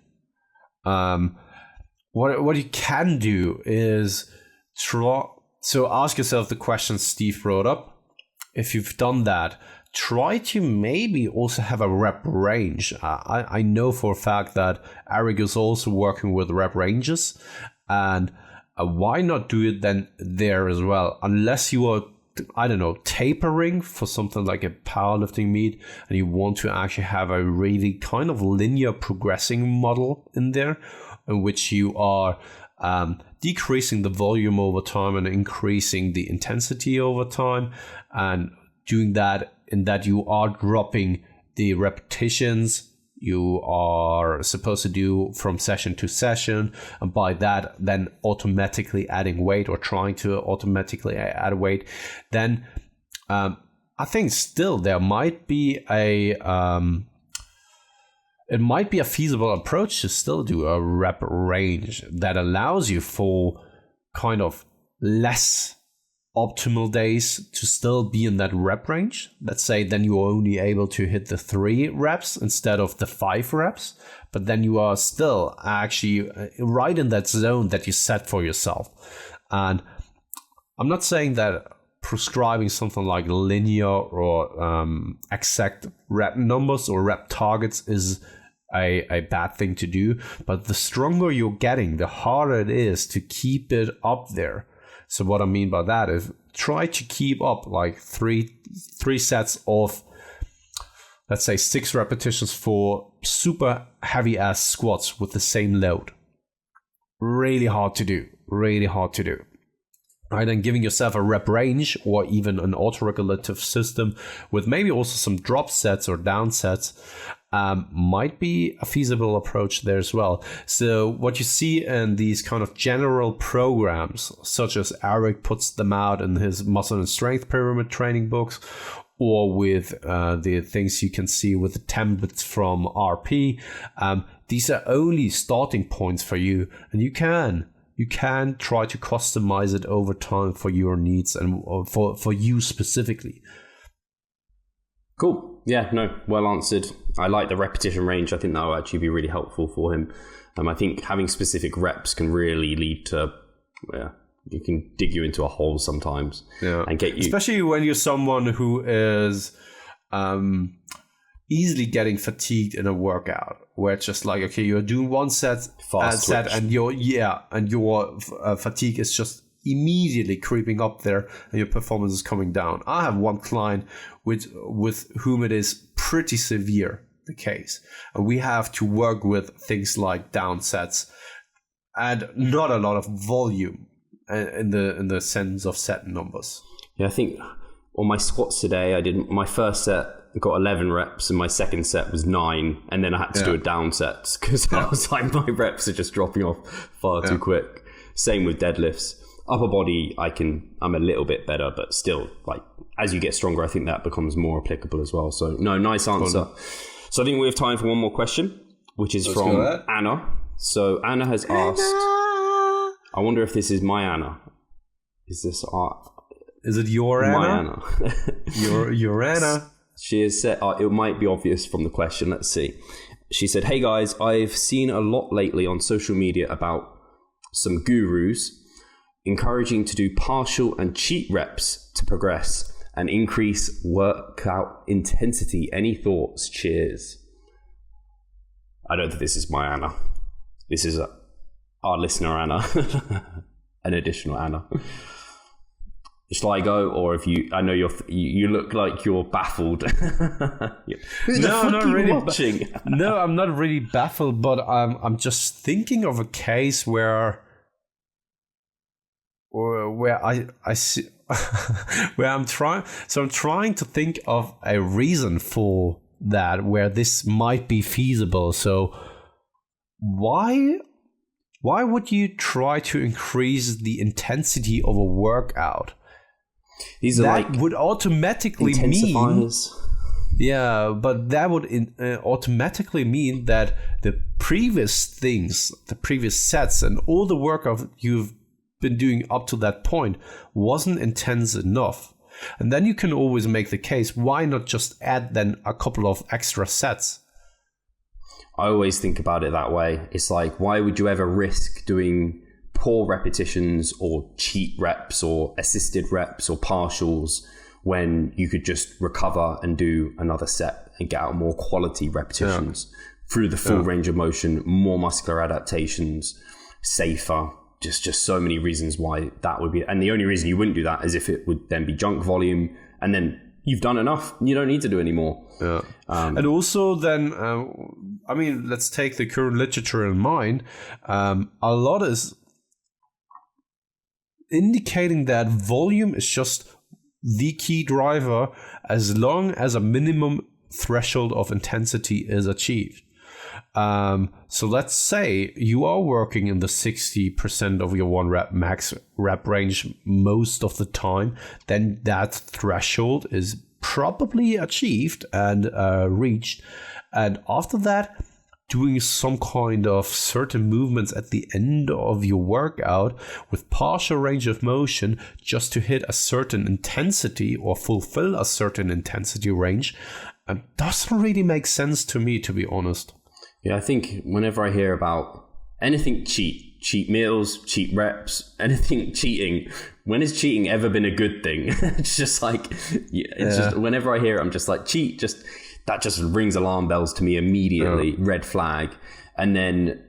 What you can do is ask yourself the question Steve brought up. If you've done that, try to maybe also have a rep range. I know for a fact that Eric is also working with rep ranges, and why not do it then there as well? Unless you are, I don't know, tapering for something like a powerlifting meet, and you want to actually have a really kind of linear progressing model in there, in which you are decreasing the volume over time and increasing the intensity over time, and doing that in that you are dropping the repetitions you are supposed to do from session to session, and by that then automatically adding weight, or trying to automatically add weight, then I think still there might be it might be a feasible approach to still do a rep range that allows you for kind of less optimal days to still be in that rep range. Let's say then you're only able to hit the 3 reps instead of the 5 reps, but then you are still actually right in that zone that you set for yourself. And I'm not saying that prescribing something like linear or exact rep numbers or rep targets is a bad thing to do, but the stronger you're getting, the harder it is to keep it up there. So what I mean by that is try to keep up like three sets of, let's say 6 repetitions for super heavy ass squats with the same load. Really hard to do. Right, and giving yourself a rep range, or even an autoregulative system with maybe also some drop sets or down sets, might be a feasible approach there as well. So what you see in these kind of general programs, such as Eric puts them out in his muscle and strength pyramid training books, or with the things you can see with the templates from RP, these are only starting points for you, and you can try to customize it over time for your needs and for you specifically. Cool. Yeah, no, well answered. I like the repetition range. I think that will actually be really helpful for him. I think having specific reps can really lead to, you can dig you into a hole sometimes, and get you. Especially when you're someone who is easily getting fatigued in a workout, where it's just like, okay, you're doing one set, and your fatigue is just immediately creeping up there and your performance is coming down. I have one client with whom it is pretty severe, the case. And we have to work with things like down sets and not a lot of volume in the sense of set numbers. Yeah, I think on my squats today, I did my first set, got 11 reps, and my second set was 9, and then I had to do a down set because I was like, my reps are just dropping off far too quick. Same with deadlifts. Upper body, I'm a little bit better, but still, like, as you get stronger, I think that becomes more applicable as well. So, no, nice answer. So I think we have time for one more question, which is from Anna. So Anna has asked, I wonder if this is my Anna. Is this Is it your Anna? My Anna. your Anna. She has said, it might be obvious from the question. Let's see. She said, hey guys, I've seen a lot lately on social media about some gurus encouraging to do partial and cheat reps to progress and increase workout intensity. Any thoughts? Cheers. I don't think this is my Anna. This is our listener Anna, an additional Anna. Shall I go, or if you? I know you look like you're baffled. Who the fuck are you watching? No, I'm not really baffled, but I'm just thinking of a case where I see where I'm trying. So I'm trying to think of a reason for that where this might be feasible. So why would you try to increase the intensity of a workout? These are that like would automatically mean, yeah, but that would automatically mean that the previous things, the previous sets, and all the work you've been doing up to that point wasn't intense enough. And then you can always make the case, why not just add then a couple of extra sets? I always think about it that way. It's like, why would you ever risk doing poor repetitions or cheat reps or assisted reps or partials when you could just recover and do another set and get out more quality repetitions through the full range of motion, more muscular adaptations, safer, just so many reasons why that would be. And the only reason you wouldn't do that is if it would then be junk volume, and then you've done enough. You don't need to do any more. Yeah. And also then, I mean, let's take the current literature in mind. A lot is indicating that volume is just the key driver as long as a minimum threshold of intensity is achieved. So let's say you are working in the 60% of your 1 rep max rep range most of the time, then that threshold is probably achieved and reached. And after that, doing some kind of certain movements at the end of your workout with partial range of motion just to hit a certain intensity or fulfill a certain intensity range doesn't really make sense to me, to be honest. Yeah, I think whenever I hear about anything cheat meals, cheat reps, anything cheating, when has cheating ever been a good thing? It's just like, just whenever I hear it, I'm just like, cheat, that just rings alarm bells to me immediately, red flag. And then,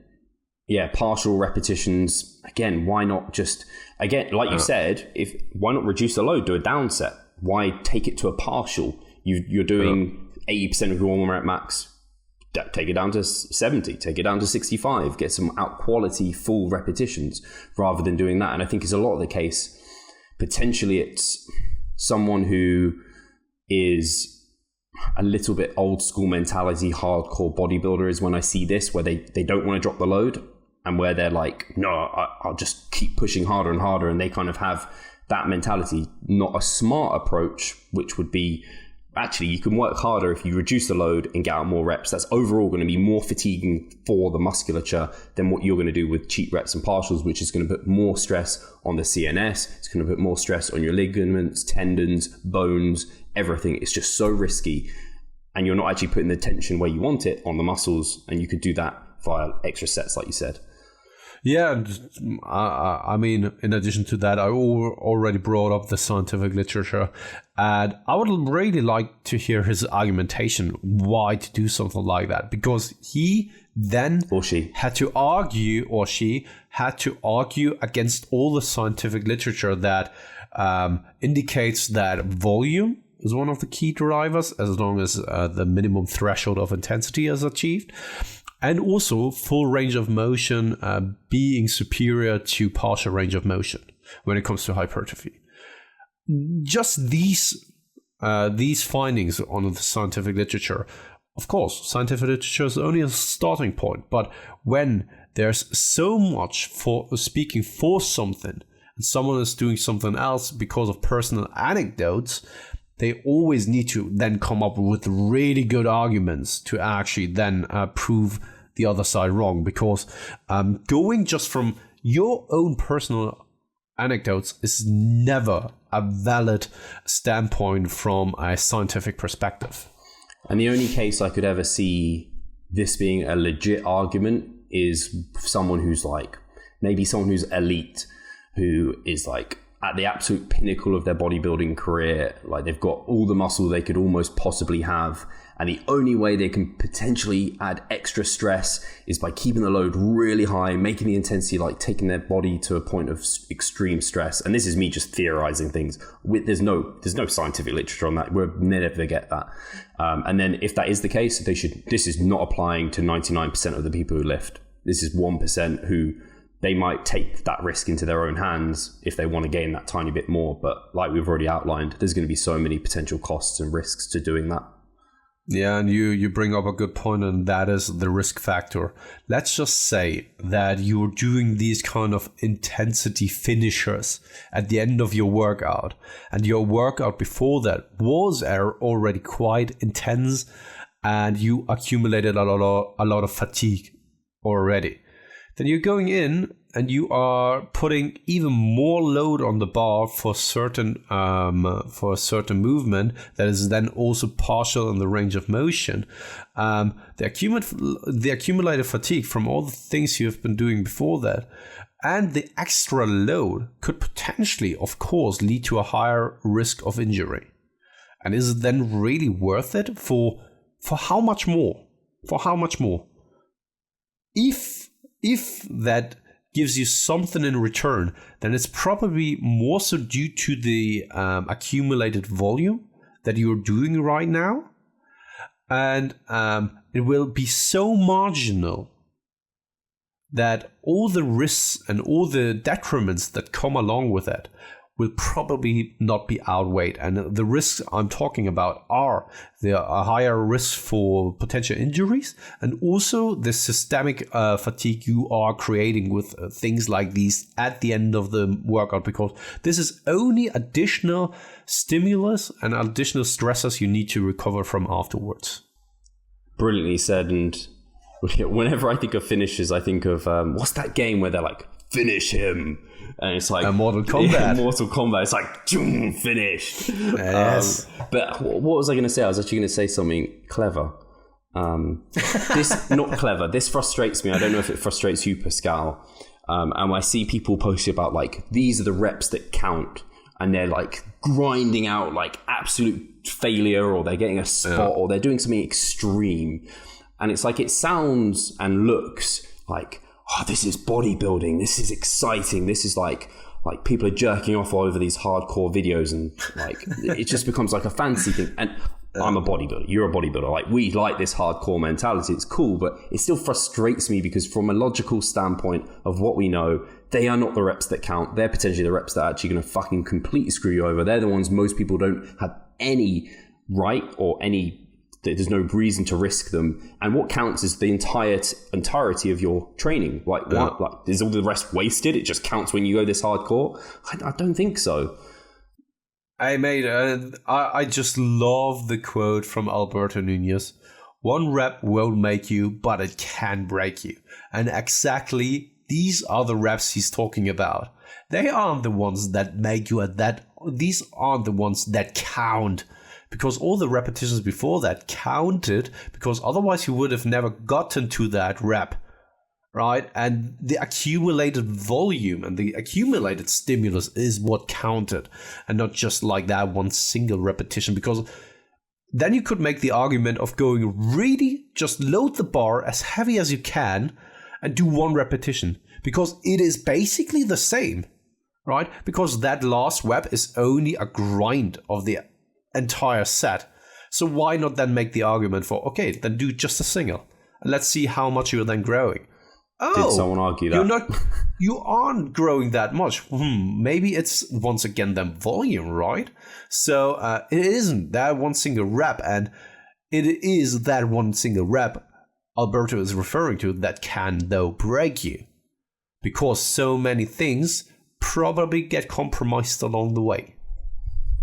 partial repetitions, again, why not just, again, like you said, why not reduce the load, do a down set? Why take it to a partial? You're doing 80% of your 1 rep max, take it down to 70, take it down to 65, get some out quality full repetitions rather than doing that. And I think it's a lot of the case, potentially it's someone who is a little bit old school mentality, hardcore bodybuilder is when I see this, where they don't want to drop the load and where they're like, no, I'll just keep pushing harder and harder. And they kind of have that mentality, not a smart approach, which would be, actually, you can work harder if you reduce the load and get out more reps. That's overall going to be more fatiguing for the musculature than what you're going to do with cheat reps and partials, which is going to put more stress on the CNS. It's going to put more stress on your ligaments, tendons, bones, everything. It's just so risky. And you're not actually putting the tension where you want it on the muscles. And you could do that via extra sets, like you said. Yeah, and I mean, in addition to that, I already brought up the scientific literature, and I would really like to hear his argumentation why to do something like that, because he then or she had to argue against all the scientific literature that indicates that volume is one of the key drivers, as long as the minimum threshold of intensity is achieved, and also full range of motion being superior to partial range of motion when it comes to hypertrophy. Just these findings on the scientific literature. Of course, scientific literature is only a starting point, but when there's so much for speaking for something, and someone is doing something else because of personal anecdotes, they always need to then come up with really good arguments to actually then prove the other side wrong. Because going just from your own personal anecdotes is never a valid standpoint from a scientific perspective. And the only case I could ever see this being a legit argument is someone who's like, maybe someone who's elite, who is like at the absolute pinnacle of their bodybuilding career. Like they've got all the muscle they could almost possibly have. And the only way they can potentially add extra stress is by keeping the load really high, making the intensity, like taking their body to a point of extreme stress. And this is me just theorizing things. There's no scientific literature on that. We'll never get that. And then if that is the case, this is not applying to 99% of the people who lift. This is 1% who they might take that risk into their own hands if they want to gain that tiny bit more. But like we've already outlined, there's going to be so many potential costs and risks to doing that. Yeah, and you bring up a good point, and that is the risk factor. Let's just say that you're doing these kind of intensity finishers at the end of your workout, and your workout before that was already quite intense, and you accumulated a lot of fatigue already. Then you're going in and you are putting even more load on the bar for a certain movement that is then also partial in the range of motion. The accumulated fatigue from all the things you have been doing before that, and the extra load could potentially, of course, lead to a higher risk of injury. And is it then really worth it? For how much more? For how much more? If that gives you something in return, then it's probably more so due to the accumulated volume that you're doing right now. And it will be so marginal that all the risks and all the detriments that come along with it will probably not be outweighed. And the risks I'm talking about are the higher risk for potential injuries, and also the systemic fatigue you are creating with things like these at the end of the workout, because this is only additional stimulus and additional stressors you need to recover from afterwards. Brilliantly said. And whenever I think of finishes, I think of what's that game where they're like, finish him, and it's like Mortal Kombat. Yeah, Mortal Kombat. It's like finished. Yes. But what was I going to say? I was actually going to say something clever. This not clever. This frustrates me. I don't know if it frustrates you, Pascal. And I see people posting about like, these are the reps that count, and they're like grinding out like absolute failure, or they're getting a spot, or they're doing something extreme, and it's like, it sounds and looks like, oh, this is bodybuilding, this is exciting, this is like people are jerking off over these hardcore videos, and like it just becomes like a fancy thing. And I'm a bodybuilder, you're a bodybuilder, like we like this hardcore mentality, it's cool, but it still frustrates me because from a logical standpoint of what we know, they are not the reps that count. They're potentially the reps that are actually going to fucking completely screw you over. They're the ones most people don't have any right or any, there's no reason to risk them. And what counts is the entirety of your training. Like, what? Like, is all the rest wasted? It just counts when you go this hardcore? I don't think so. Hey, mate, I just love the quote from Alberto Nunez. One rep won't make you, but it can break you. And exactly these are the reps he's talking about. They aren't the ones that make you at that. These aren't the ones that count. Because all the repetitions before that counted, because otherwise you would have never gotten to that rep, right? And the accumulated volume and the accumulated stimulus is what counted, and not just like that one single repetition. Because then you could make the argument of going really just load the bar as heavy as you can and do 1 repetition, because it is basically the same, right? Because that last rep is only a grind of the entire set. So why not then make the argument for, okay, then do just a single and let's see how much you're then growing. Did someone argue that? You aren't growing that much. Maybe it's once again then volume, right? So it isn't that one single rep, and it is that one single rep Alberto is referring to that can though break you, because so many things probably get compromised along the way.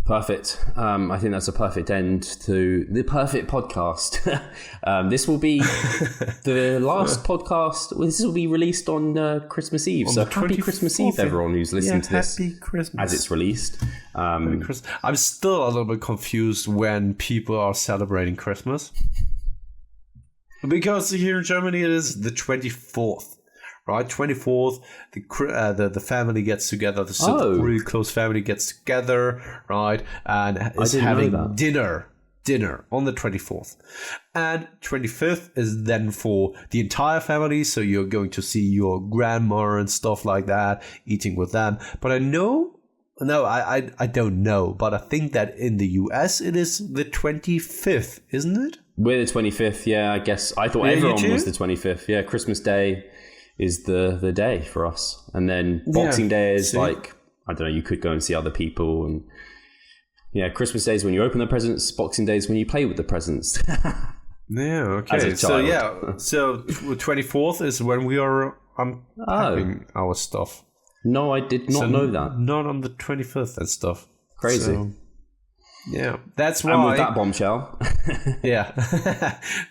Perfect. I think that's a perfect end to the perfect podcast. This will be the last podcast. This will be released on Christmas Eve. So happy Christmas Eve, everyone who's listening to this as it's released. I'm still a little bit confused when people are celebrating Christmas. Because here in Germany it is the 24th. Right, 24th, the family gets together. The really close family gets together, right, and is having dinner on the 24th. And 25th is then for the entire family. So you're going to see your grandma and stuff like that, eating with them. But I don't know, but I think that in the US it is the 25th, isn't it? We're the 25th, yeah. I guess I thought everyone was the 25th. Yeah, Christmas Day is the day for us, and then Boxing Day is like, I don't know, you could go and see other people, and Christmas Day is when you open the presents, Boxing Day is when you play with the presents. Okay. As a child. So 24th is when we are unpacking our stuff. No, I did not know that. Not on the 25th and stuff. Crazy. So, that's why. And with that bombshell.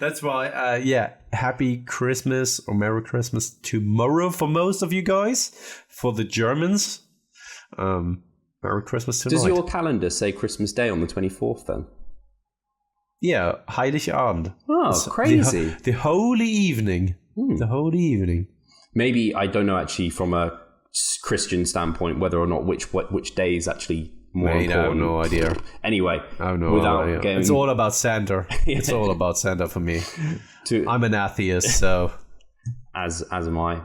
That's why. Happy Christmas or Merry Christmas tomorrow for most of you guys. For the Germans, Merry Christmas tonight. Does your calendar say Christmas Day on the 24th then? Yeah, Heiligabend. Oh, crazy! The holy evening. The holy evening. Maybe I don't know actually from a Christian standpoint whether or not which day is actually more important. I have no idea. Anyway, it's all about Santa. It's all about Santa for me. I'm an atheist, so as am I.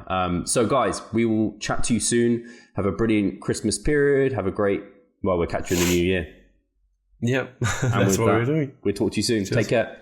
So guys, we will chat to you soon. Have a brilliant Christmas period. Have a great. We'll catch you in the new year. Yep, that's what we're doing. We'll talk to you soon. Cheers. Take care.